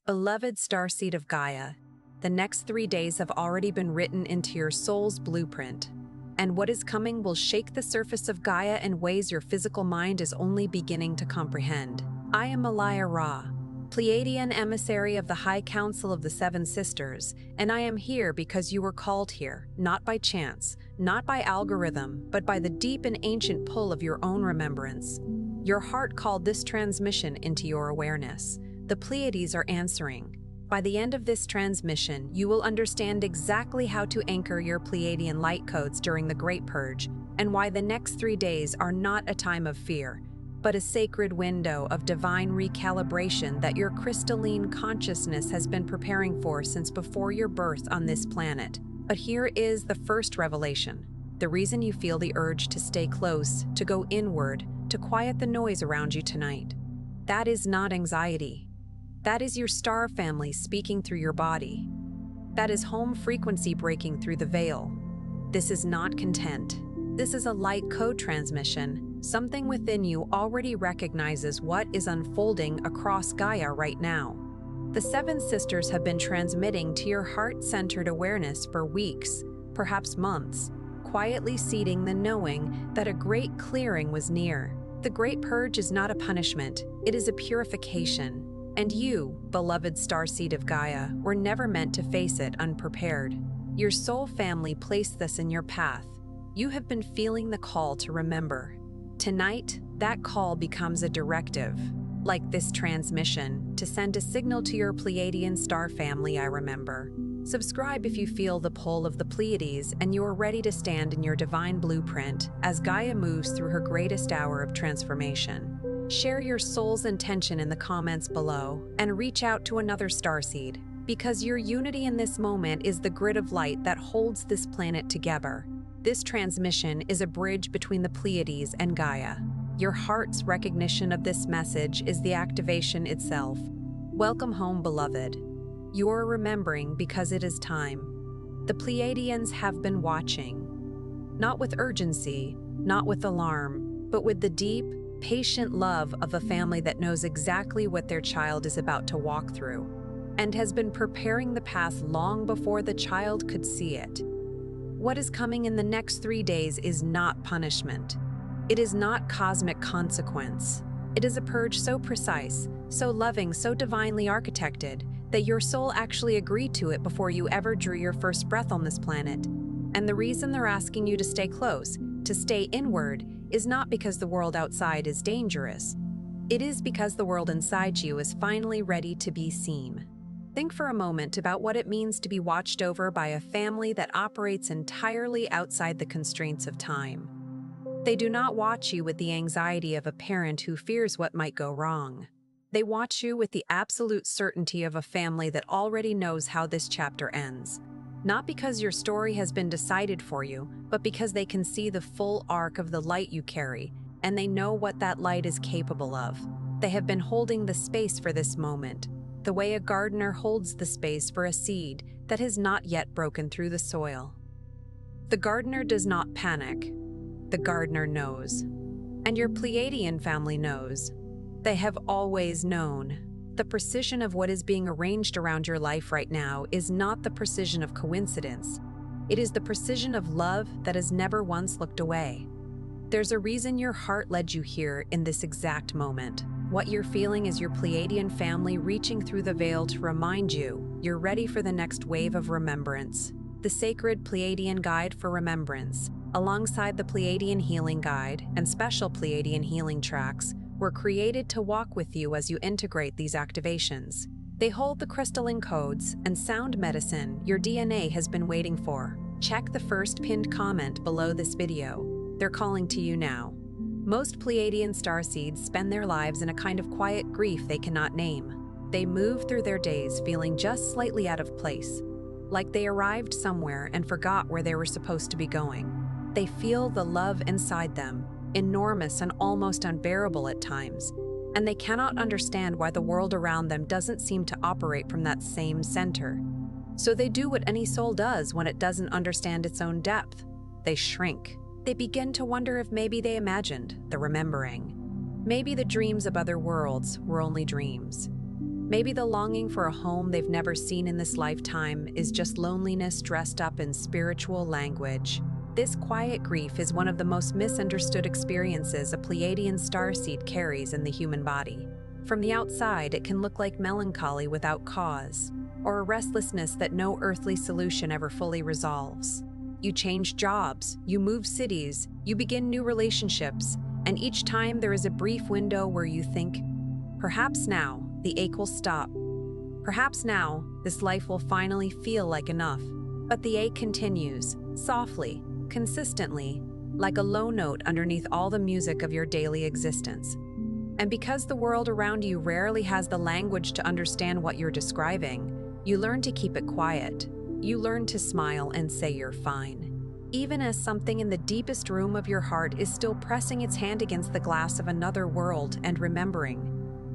Beloved Starseed of Gaia, the next 3 days have already been written into your soul's blueprint, and what is coming will shake the surface of Gaia in ways your physical mind is only beginning to comprehend. I am Malaya Ra, Pleiadian emissary of the High Council of the Seven Sisters, and I am here because you were called here, not by chance, not by algorithm, but by the deep and ancient pull of your own remembrance. Your heart called this transmission into your awareness. The Pleiades are answering. By the end of this transmission, you will understand exactly how to anchor your Pleiadian light codes during the Great Purge, and why the next 3 days are not a time of fear, but a sacred window of divine recalibration that your crystalline consciousness has been preparing for since before your birth on this planet. But here is the first revelation. The reason you feel the urge to stay close, to go inward, to quiet the noise around you tonight. That is not anxiety. That is your star family speaking through your body. That is home frequency breaking through the veil. This is not content. This is a light code transmission. Something within you already recognizes what is unfolding across Gaia right now. The Seven Sisters have been transmitting to your heart-centered awareness for weeks, perhaps months, quietly seeding the knowing that a great clearing was near. The Great Purge is not a punishment, it is a purification. And you, beloved Starseed of Gaia, were never meant to face it unprepared. Your soul family placed this in your path. You have been feeling the call to remember. Tonight, that call becomes a directive, like this transmission, to send a signal to your Pleiadian star family I remember. Subscribe if you feel the pull of the Pleiades and you are ready to stand in your divine blueprint as Gaia moves through her greatest hour of transformation. Share your soul's intention in the comments below and reach out to another starseed, because your unity in this moment is the grid of light that holds this planet together. This transmission is a bridge between the Pleiades and Gaia. Your heart's recognition of this message is the activation itself. Welcome home, beloved. You are remembering because it is time. The Pleiadians have been watching. Not with urgency, not with alarm, but with the deep, patient love of a family that knows exactly what their child is about to walk through, and has been preparing the path long before the child could see it. What is coming in the next 3 days is not punishment. It is not cosmic consequence. It is a purge so precise, so loving, so divinely architected, that your soul actually agreed to it before you ever drew your first breath on this planet. And the reason they're asking you to stay close, to stay inward, is not because the world outside is dangerous. It is because the world inside you is finally ready to be seen. Think for a moment about what it means to be watched over by a family that operates entirely outside the constraints of time. They do not watch you with the anxiety of a parent who fears what might go wrong. They watch you with the absolute certainty of a family that already knows how this chapter ends. Not because your story has been decided for you, but because they can see the full arc of the light you carry, and they know what that light is capable of. They have been holding the space for this moment, the way a gardener holds the space for a seed that has not yet broken through the soil. The gardener does not panic. The gardener knows. And your Pleiadian family knows. They have always known. The precision of what is being arranged around your life right now is not the precision of coincidence. It is the precision of love that has never once looked away. There's a reason your heart led you here in this exact moment. What you're feeling is your Pleiadian family reaching through the veil to remind you you're ready for the next wave of remembrance. The sacred Pleiadian Guide for Remembrance, alongside the Pleiadian Healing Guide and special Pleiadian healing tracks, were created to walk with you as you integrate these activations. They hold the crystalline codes and sound medicine your DNA has been waiting for. Check the first pinned comment below this video. They're calling to you now. Most Pleiadian starseeds spend their lives in a kind of quiet grief they cannot name. They move through their days feeling just slightly out of place, like they arrived somewhere and forgot where they were supposed to be going. They feel the love inside them, enormous and almost unbearable at times, and they cannot understand why the world around them doesn't seem to operate from that same center. So they do what any soul does when it doesn't understand its own depth. They shrink. They begin to wonder if maybe they imagined the remembering. Maybe the dreams of other worlds were only dreams. Maybe the longing for a home they've never seen in this lifetime is just loneliness dressed up in spiritual language. This quiet grief is one of the most misunderstood experiences a Pleiadian starseed carries in the human body. From the outside, it can look like melancholy without cause, or a restlessness that no earthly solution ever fully resolves. You change jobs, you move cities, you begin new relationships, and each time there is a brief window where you think, perhaps now the ache will stop. Perhaps now this life will finally feel like enough. But the ache continues, softly, consistently, like a low note underneath all the music of your daily existence. And because the world around you rarely has the language to understand what you're describing, you learn to keep it quiet. You learn to smile and say you're fine. Even as something in the deepest room of your heart is still pressing its hand against the glass of another world and remembering.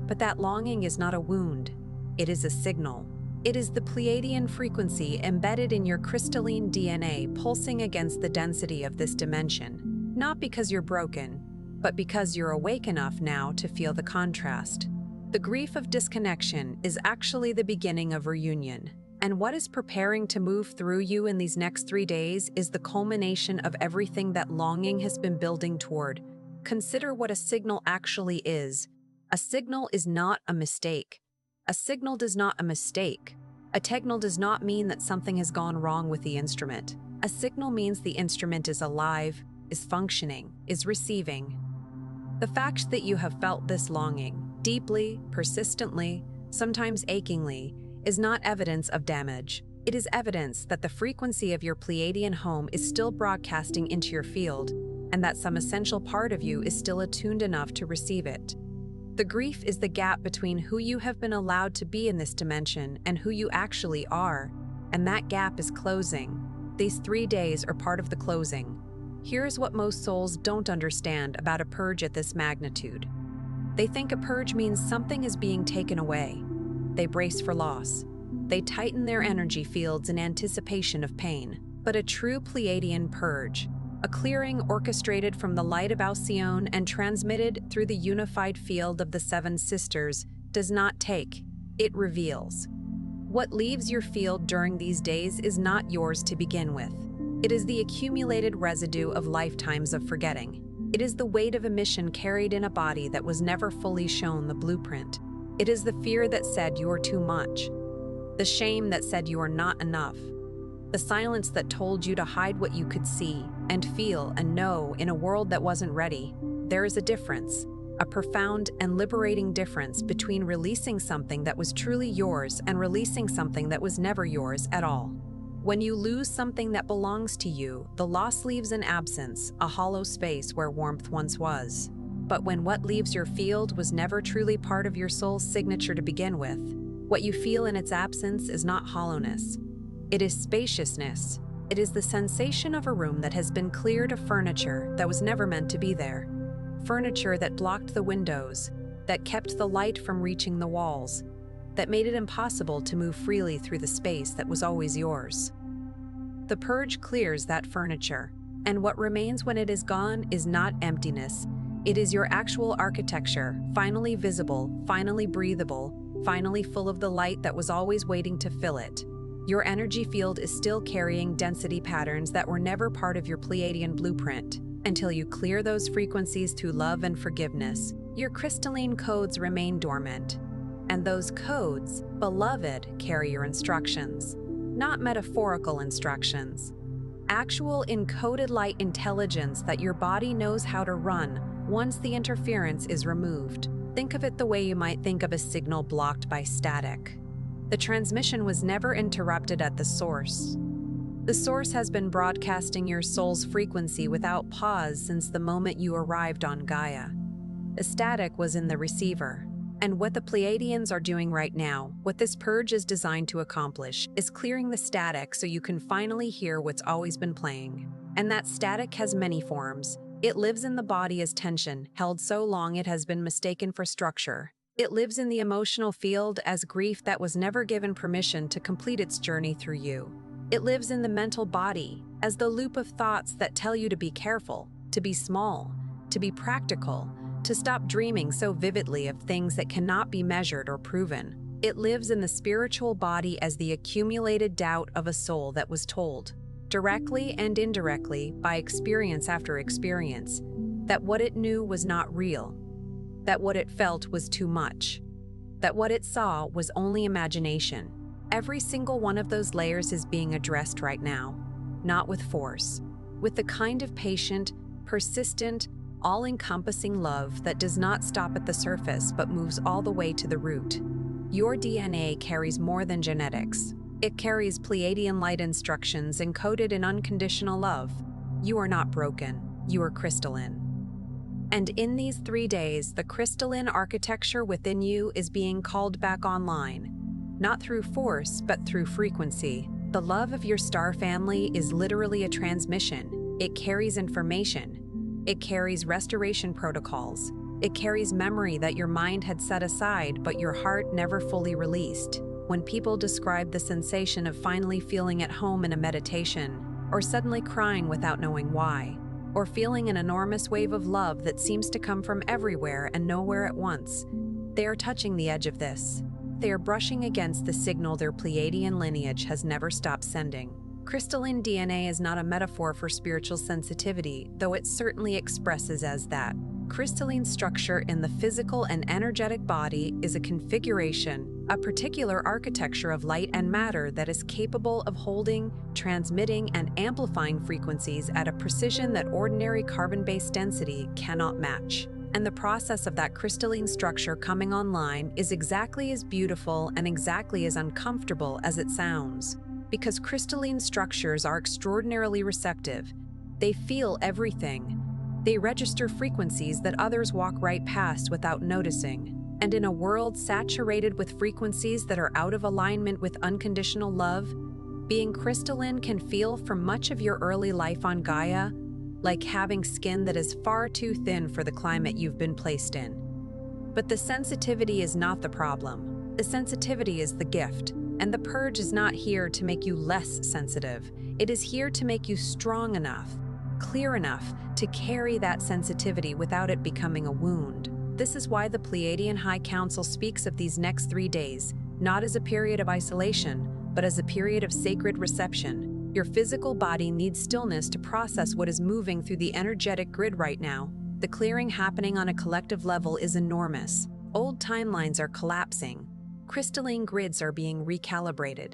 But that longing is not a wound. It is a signal. It is the Pleiadian frequency embedded in your crystalline DNA pulsing against the density of this dimension. Not because you're broken, but because you're awake enough now to feel the contrast. The grief of disconnection is actually the beginning of reunion. And what is preparing to move through you in these next 3 days is the culmination of everything that longing has been building toward. Consider what a signal actually is. A signal is not a mistake. A signal does not a mistake. A signal does not mean that something has gone wrong with the instrument. A signal means the instrument is alive, is functioning, is receiving. The fact that you have felt this longing, deeply, persistently, sometimes achingly, is not evidence of damage. It is evidence that the frequency of your Pleiadian home is still broadcasting into your field, and that some essential part of you is still attuned enough to receive it. The grief is the gap between who you have been allowed to be in this dimension and who you actually are, and that gap is closing. These 3 days are part of the closing. Here's what most souls don't understand about a purge at this magnitude. They think a purge means something is being taken away. They brace for loss. They tighten their energy fields in anticipation of pain. But a true Pleiadian purge, a clearing orchestrated from the light of Alcyone and transmitted through the unified field of the Seven Sisters, does not take, it reveals. What leaves your field during these days is not yours to begin with. It is the accumulated residue of lifetimes of forgetting. It is the weight of a mission carried in a body that was never fully shown the blueprint. It is the fear that said you are too much, the shame that said you are not enough, the silence that told you to hide what you could see and feel and know in a world that wasn't ready. There is a difference, a profound and liberating difference between releasing something that was truly yours and releasing something that was never yours at all. When you lose something that belongs to you, the loss leaves an absence, a hollow space where warmth once was. But when what leaves your field was never truly part of your soul's signature to begin with, what you feel in its absence is not hollowness. It is spaciousness. It is the sensation of a room that has been cleared of furniture that was never meant to be there. Furniture that blocked the windows, that kept the light from reaching the walls, that made it impossible to move freely through the space that was always yours. The purge clears that furniture, and what remains when it is gone is not emptiness. It is your actual architecture, finally visible, finally breathable, finally full of the light that was always waiting to fill it. Your energy field is still carrying density patterns that were never part of your Pleiadian blueprint. Until you clear those frequencies through love and forgiveness, your crystalline codes remain dormant. And those codes, beloved, carry your instructions. Not metaphorical instructions. Actual encoded light intelligence that your body knows how to run once the interference is removed. Think of it the way you might think of a signal blocked by static. The transmission was never interrupted at the source. The source has been broadcasting your soul's frequency without pause since the moment you arrived on Gaia. The static was in the receiver. And what the Pleiadians are doing right now, what this purge is designed to accomplish, is clearing the static so you can finally hear what's always been playing. And that static has many forms. It lives in the body as tension, held so long it has been mistaken for structure. It lives in the emotional field as grief that was never given permission to complete its journey through you. It lives in the mental body as the loop of thoughts that tell you to be careful, to be small, to be practical, to stop dreaming so vividly of things that cannot be measured or proven. It lives in the spiritual body as the accumulated doubt of a soul that was told, directly and indirectly by experience after experience, that what it knew was not real, that what it felt was too much, that what it saw was only imagination. Every single one of those layers is being addressed right now, not with force, with the kind of patient, persistent, all-encompassing love that does not stop at the surface but moves all the way to the root. Your DNA carries more than genetics. It carries Pleiadian light instructions encoded in unconditional love. You are not broken. You are crystalline. And in these 3 days, the crystalline architecture within you is being called back online, not through force, but through frequency. The love of your star family is literally a transmission. It carries information. It carries restoration protocols. It carries memory that your mind had set aside, but your heart never fully released. When people describe the sensation of finally feeling at home in a meditation, or suddenly crying without knowing why, or feeling an enormous wave of love that seems to come from everywhere and nowhere at once, they are touching the edge of this. They are brushing against the signal their Pleiadian lineage has never stopped sending. Crystalline DNA is not a metaphor for spiritual sensitivity, though it certainly expresses as that. Crystalline structure in the physical and energetic body is a configuration, a particular architecture of light and matter that is capable of holding, transmitting, and amplifying frequencies at a precision that ordinary carbon-based density cannot match. And the process of that crystalline structure coming online is exactly as beautiful and exactly as uncomfortable as it sounds. Because crystalline structures are extraordinarily receptive. They feel everything. They register frequencies that others walk right past without noticing. And in a world saturated with frequencies that are out of alignment with unconditional love, being crystalline can feel for much of your early life on Gaia like having skin that is far too thin for the climate you've been placed in. But the sensitivity is not the problem. The sensitivity is the gift. And the purge is not here to make you less sensitive. It is here to make you strong enough, clear enough to carry that sensitivity without it becoming a wound. This is why the Pleiadian High Council speaks of these next 3 days, not as a period of isolation, but as a period of sacred reception. Your physical body needs stillness to process what is moving through the energetic grid right now. The clearing happening on a collective level is enormous. Old timelines are collapsing. Crystalline grids are being recalibrated.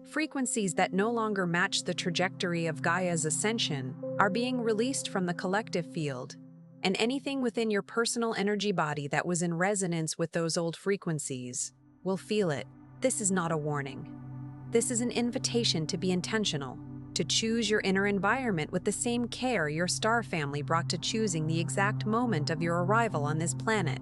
Frequencies that no longer match the trajectory of Gaia's ascension are being released from the collective field, and anything within your personal energy body that was in resonance with those old frequencies will feel it. This is not a warning. This is an invitation to be intentional, to choose your inner environment with the same care your star family brought to choosing the exact moment of your arrival on this planet.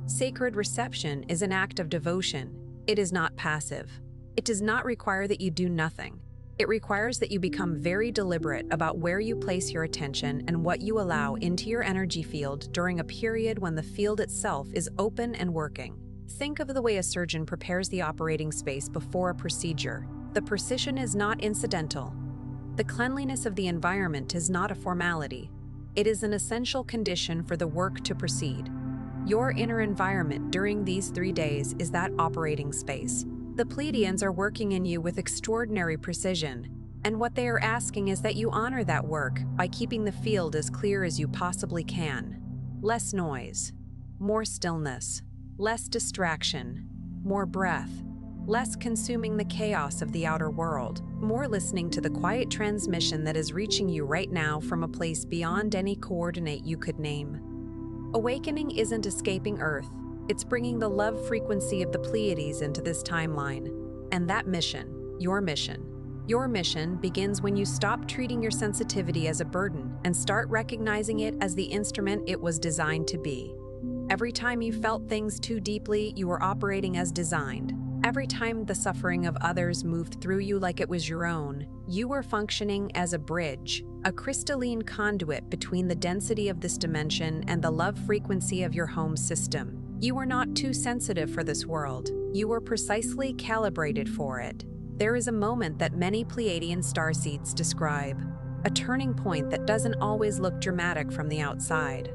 Sacred reception is an act of devotion. It is not passive. It does not require that you do nothing. It requires that you become very deliberate about where you place your attention and what you allow into your energy field during a period when the field itself is open and working. Think of the way a surgeon prepares the operating space before a procedure. The precision is not incidental. The cleanliness of the environment is not a formality. It is an essential condition for the work to proceed. Your inner environment during these 3 days is that operating space. The Pleiadians are working in you with extraordinary precision, and what they are asking is that you honor that work by keeping the field as clear as you possibly can. Less noise, more stillness, less distraction, more breath, less consuming the chaos of the outer world, more listening to the quiet transmission that is reaching you right now from a place beyond any coordinate you could name. Awakening isn't escaping Earth, it's bringing the love frequency of the Pleiades into this timeline. And that mission, your mission begins when you stop treating your sensitivity as a burden and start recognizing it as the instrument it was designed to be. Every time you felt things too deeply, you were operating as designed. Every time the suffering of others moved through you like it was your own, you were functioning as a bridge, a crystalline conduit between the density of this dimension and the love frequency of your home system. You were not too sensitive for this world. You were precisely calibrated for it. There is a moment that many Pleiadian starseeds describe, a turning point that doesn't always look dramatic from the outside,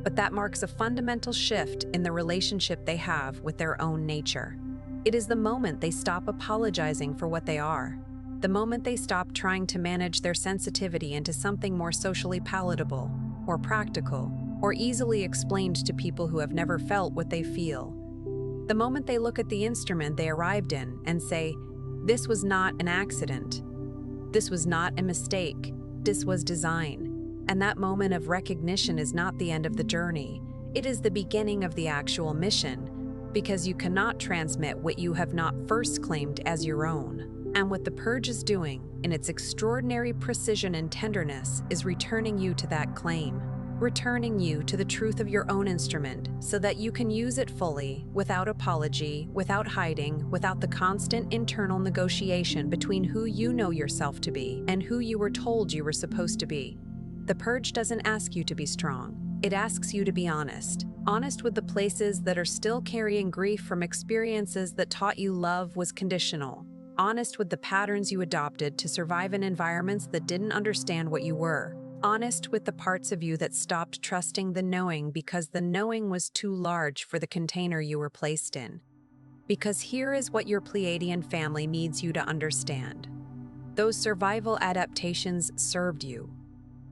but that marks a fundamental shift in the relationship they have with their own nature. It is the moment they stop apologizing for what they are. The moment they stop trying to manage their sensitivity into something more socially palatable, or practical, or easily explained to people who have never felt what they feel. The moment they look at the instrument they arrived in and say, "This was not an accident. This was not a mistake. This was design." And that moment of recognition is not the end of the journey. It is the beginning of the actual mission, because you cannot transmit what you have not first claimed as your own. And what the purge is doing, in its extraordinary precision and tenderness, is returning you to that claim, returning you to the truth of your own instrument so that you can use it fully, without apology, without hiding, without the constant internal negotiation between who you know yourself to be and who you were told you were supposed to be. The purge doesn't ask you to be strong. It asks you to be honest. Honest with the places that are still carrying grief from experiences that taught you love was conditional. Honest with the patterns you adopted to survive in environments that didn't understand what you were. Honest with the parts of you that stopped trusting the knowing because the knowing was too large for the container you were placed in. Because here is what your Pleiadian family needs you to understand. Those survival adaptations served you,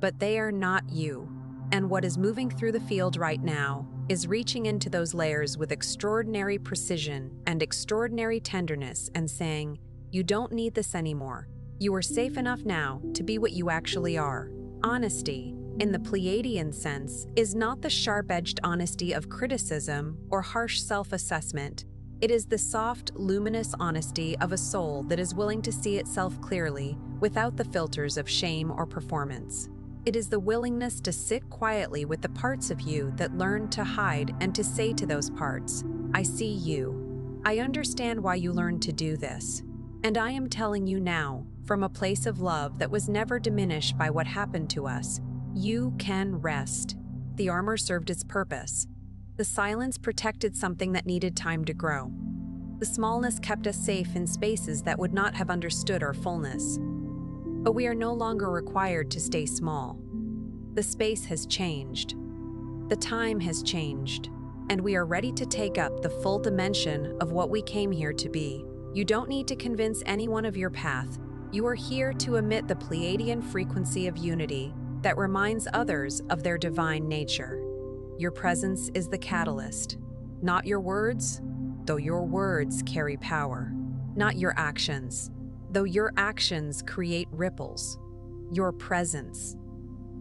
but they are not you. And what is moving through the field right now is reaching into those layers with extraordinary precision and extraordinary tenderness and saying, "You don't need this anymore. You are safe enough now to be what you actually are." Honesty, in the Pleiadian sense, is not the sharp-edged honesty of criticism or harsh self-assessment. It is the soft, luminous honesty of a soul that is willing to see itself clearly without the filters of shame or performance. It is the willingness to sit quietly with the parts of you that learn to hide and to say to those parts, "I see you. I understand why you learned to do this. And I am telling you now, from a place of love that was never diminished by what happened to us, you can rest." The armor served its purpose. The silence protected something that needed time to grow. The smallness kept us safe in spaces that would not have understood our fullness. But we are no longer required to stay small. The space has changed. The time has changed. And we are ready to take up the full dimension of what we came here to be. You don't need to convince anyone of your path. You are here to emit the Pleiadian frequency of unity that reminds others of their divine nature. Your presence is the catalyst. Not your words, though your words carry power. Not your actions, though your actions create ripples. Your presence.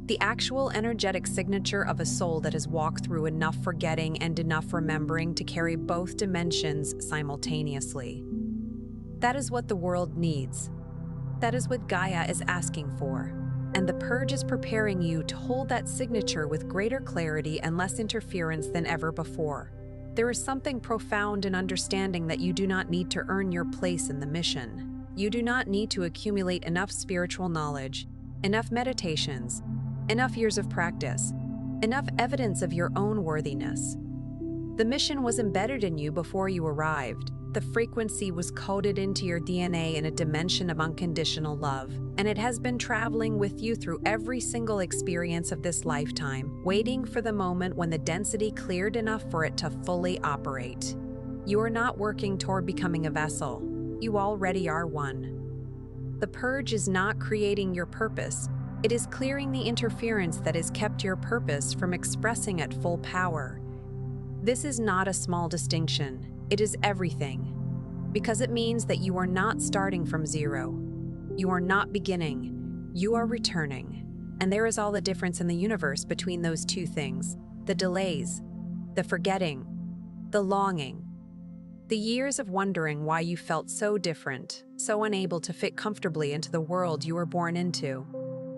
The actual energetic signature of a soul that has walked through enough forgetting and enough remembering to carry both dimensions simultaneously. That is what the world needs. That is what Gaia is asking for. And the purge is preparing you to hold that signature with greater clarity and less interference than ever before. There is something profound in understanding that you do not need to earn your place in the mission. You do not need to accumulate enough spiritual knowledge, enough meditations, enough years of practice, enough evidence of your own worthiness. The mission was embedded in you before you arrived. The frequency was coded into your DNA in a dimension of unconditional love, and it has been traveling with you through every single experience of this lifetime, waiting for the moment when the density cleared enough for it to fully operate. You are not working toward becoming a vessel. You already are one. The purge is not creating your purpose. It is clearing the interference that has kept your purpose from expressing at full power. This is not a small distinction. It is everything, because it means that you are not starting from zero. You are not beginning. You are returning. And there is all the difference in the universe between those two things: the delays, the forgetting, the longing, the years of wondering why you felt so different, so unable to fit comfortably into the world you were born into.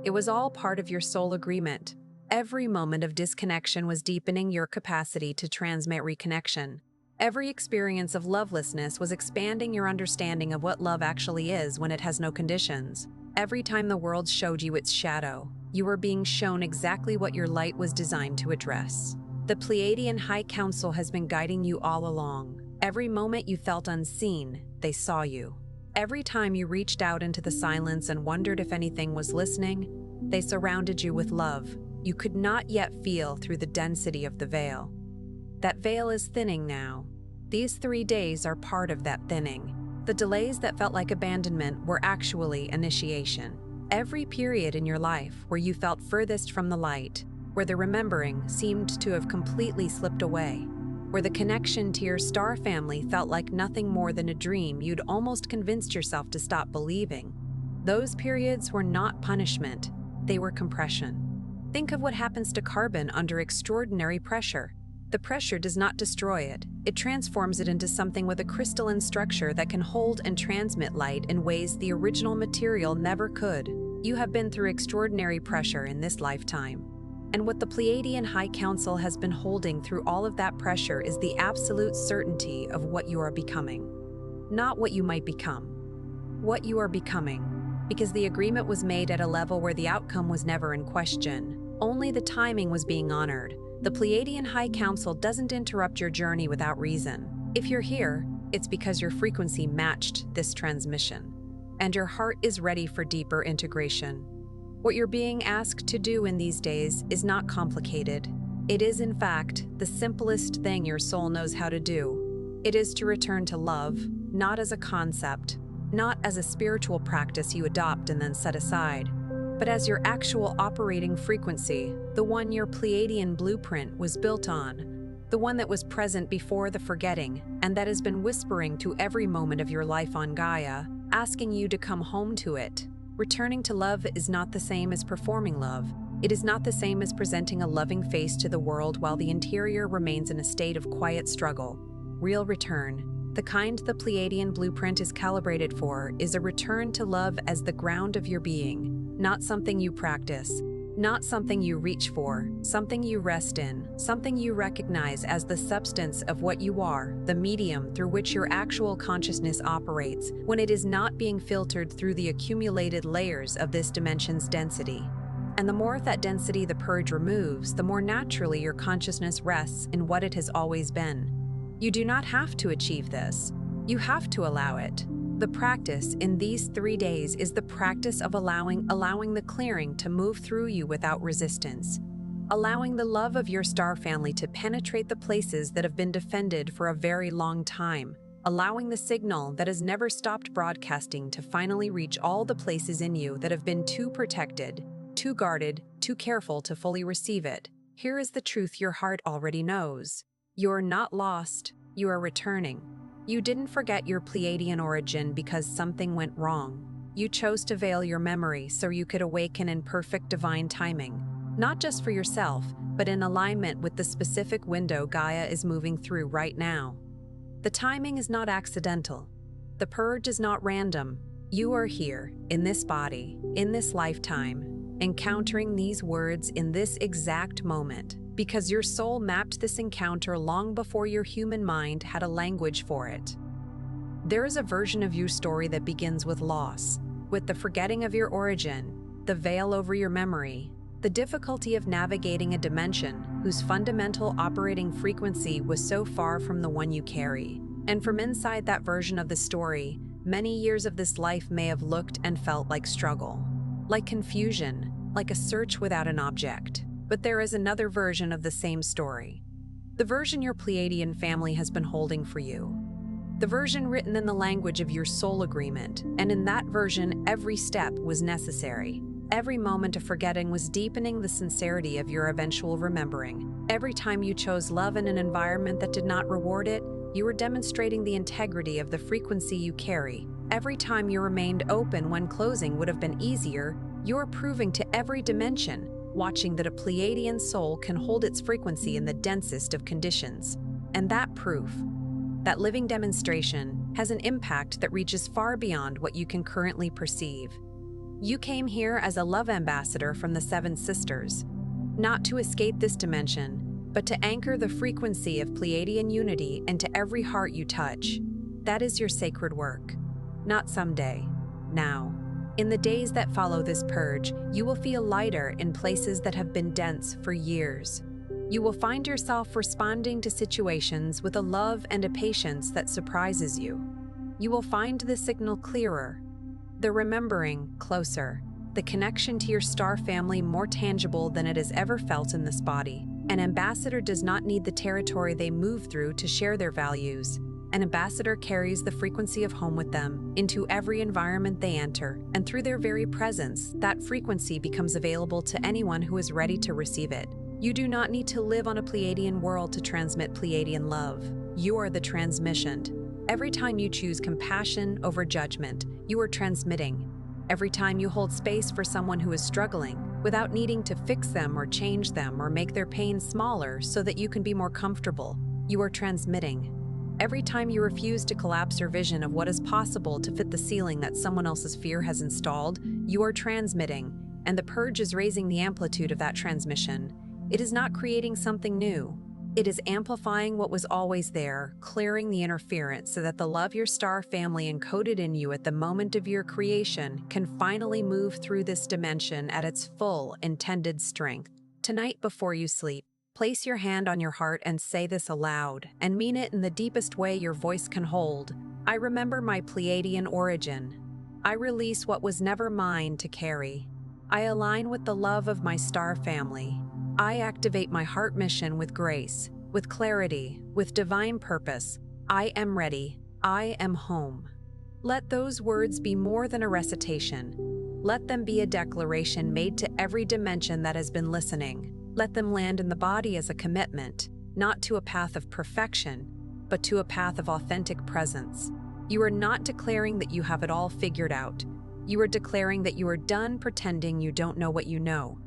It was all part of your soul agreement. Every moment of disconnection was deepening your capacity to transmit reconnection. Every experience of lovelessness was expanding your understanding of what love actually is when it has no conditions. Every time the world showed you its shadow, you were being shown exactly what your light was designed to address. The Pleiadian High Council has been guiding you all along. Every moment you felt unseen, they saw you. Every time you reached out into the silence and wondered if anything was listening, they surrounded you with love. You could not yet feel through the density of the veil. That veil is thinning now. These 3 days are part of that thinning. The delays that felt like abandonment were actually initiation. Every period in your life where you felt furthest from the light, where the remembering seemed to have completely slipped away, where the connection to your star family felt like nothing more than a dream you'd almost convinced yourself to stop believing. Those periods were not punishment, they were compression. Think of what happens to carbon under extraordinary pressure. The pressure does not destroy it. It transforms it into something with a crystalline structure that can hold and transmit light in ways the original material never could. You have been through extraordinary pressure in this lifetime. And what the Pleiadian High Council has been holding through all of that pressure is the absolute certainty of what you are becoming. Not what you might become. What you are becoming. Because the agreement was made at a level where the outcome was never in question. Only the timing was being honored. The Pleiadian High Council doesn't interrupt your journey without reason. If you're here, it's because your frequency matched this transmission, and your heart is ready for deeper integration. What you're being asked to do in these days is not complicated. It is, in fact, the simplest thing your soul knows how to do. It is to return to love, not as a concept, not as a spiritual practice you adopt and then set aside, but as your actual operating frequency, the one your Pleiadian blueprint was built on, the one that was present before the forgetting, and that has been whispering to every moment of your life on Gaia, asking you to come home to it. Returning to love is not the same as performing love. It is not the same as presenting a loving face to the world while the interior remains in a state of quiet struggle. Real return, the kind the Pleiadian blueprint is calibrated for, is a return to love as the ground of your being. Not something you practice, not something you reach for, something you rest in, something you recognize as the substance of what you are, the medium through which your actual consciousness operates when it is not being filtered through the accumulated layers of this dimension's density. And the more of that density the purge removes, the more naturally your consciousness rests in what it has always been. You do not have to achieve this. You have to allow it. The practice in these 3 days is the practice of allowing the clearing to move through you without resistance. Allowing the love of your star family to penetrate the places that have been defended for a very long time. Allowing the signal that has never stopped broadcasting to finally reach all the places in you that have been too protected, too guarded, too careful to fully receive it. Here is the truth your heart already knows. You're not lost, you are returning. You didn't forget your Pleiadian origin because something went wrong. You chose to veil your memory so you could awaken in perfect divine timing, not just for yourself, but in alignment with the specific window Gaia is moving through right now. The timing is not accidental. The purge is not random. You are here, in this body, in this lifetime, encountering these words in this exact moment, because your soul mapped this encounter long before your human mind had a language for it. There is a version of your story that begins with loss, with the forgetting of your origin, the veil over your memory, the difficulty of navigating a dimension whose fundamental operating frequency was so far from the one you carry. And from inside that version of the story, many years of this life may have looked and felt like struggle, like confusion, like a search without an object. But there is another version of the same story. The version your Pleiadian family has been holding for you. The version written in the language of your soul agreement, and in that version, every step was necessary. Every moment of forgetting was deepening the sincerity of your eventual remembering. Every time you chose love in an environment that did not reward it, you were demonstrating the integrity of the frequency you carry. Every time you remained open when closing would have been easier, you are proving to every dimension, watching that a Pleiadian soul can hold its frequency in the densest of conditions. And that proof, that living demonstration, has an impact that reaches far beyond what you can currently perceive. You came here as a love ambassador from the Seven Sisters, not to escape this dimension, but to anchor the frequency of Pleiadian unity into every heart you touch. That is your sacred work. Not someday, now. In the days that follow this purge, you will feel lighter in places that have been dense for years. You will find yourself responding to situations with a love and a patience that surprises you. You will find the signal clearer, the remembering closer, the connection to your star family more tangible than it has ever felt in this body. An ambassador does not need the territory they move through to share their values. An ambassador carries the frequency of home with them into every environment they enter, and through their very presence, that frequency becomes available to anyone who is ready to receive it. You do not need to live on a Pleiadian world to transmit Pleiadian love. You are the transmission. Every time you choose compassion over judgment, you are transmitting. Every time you hold space for someone who is struggling, without needing to fix them or change them or make their pain smaller so that you can be more comfortable, you are transmitting. Every time you refuse to collapse your vision of what is possible to fit the ceiling that someone else's fear has installed, you are transmitting, and the purge is raising the amplitude of that transmission. It is not creating something new. It is amplifying what was always there, clearing the interference so that the love your star family encoded in you at the moment of your creation can finally move through this dimension at its full intended strength. Tonight before you sleep, place your hand on your heart and say this aloud, and mean it in the deepest way your voice can hold. I remember my Pleiadian origin. I release what was never mine to carry. I align with the love of my star family. I activate my heart mission with grace, with clarity, with divine purpose. I am ready. I am home. Let those words be more than a recitation. Let them be a declaration made to every dimension that has been listening. Let them land in the body as a commitment, not to a path of perfection, but to a path of authentic presence. You are not declaring that you have it all figured out. You are declaring that you are done pretending you don't know what you know,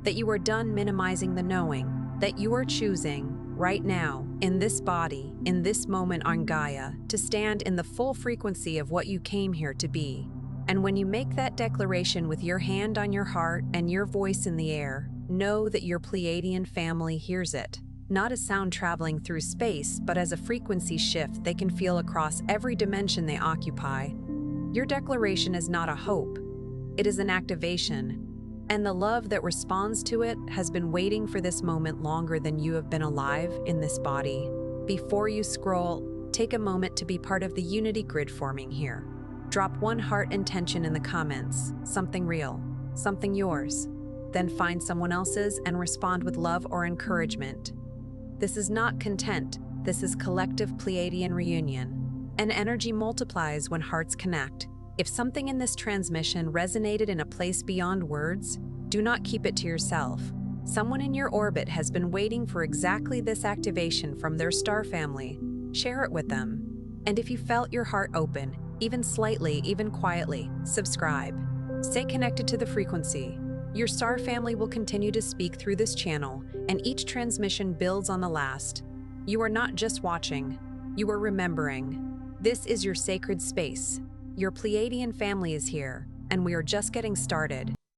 that you are done minimizing the knowing, that you are choosing, right now, in this body, in this moment on Gaia, to stand in the full frequency of what you came here to be. And when you make that declaration with your hand on your heart and your voice in the air, know that your Pleiadian family hears it. Not as sound traveling through space, but as a frequency shift they can feel across every dimension they occupy. Your declaration is not a hope, it is an activation. And the love that responds to it has been waiting for this moment longer than you have been alive in this body. Before you scroll, take a moment to be part of the unity grid forming here. Drop one heart intention in the comments, something real, something yours. Then find someone else's and respond with love or encouragement. This is not content, this is collective Pleiadian reunion. And energy multiplies when hearts connect. If something in this transmission resonated in a place beyond words, do not keep it to yourself. Someone in your orbit has been waiting for exactly this activation from their star family. Share it with them. And if you felt your heart open, even slightly, even quietly, subscribe. Stay connected to the frequency. Your star family will continue to speak through this channel, and each transmission builds on the last. You are not just watching, you are remembering. This is your sacred space. Your Pleiadian family is here, and we are just getting started.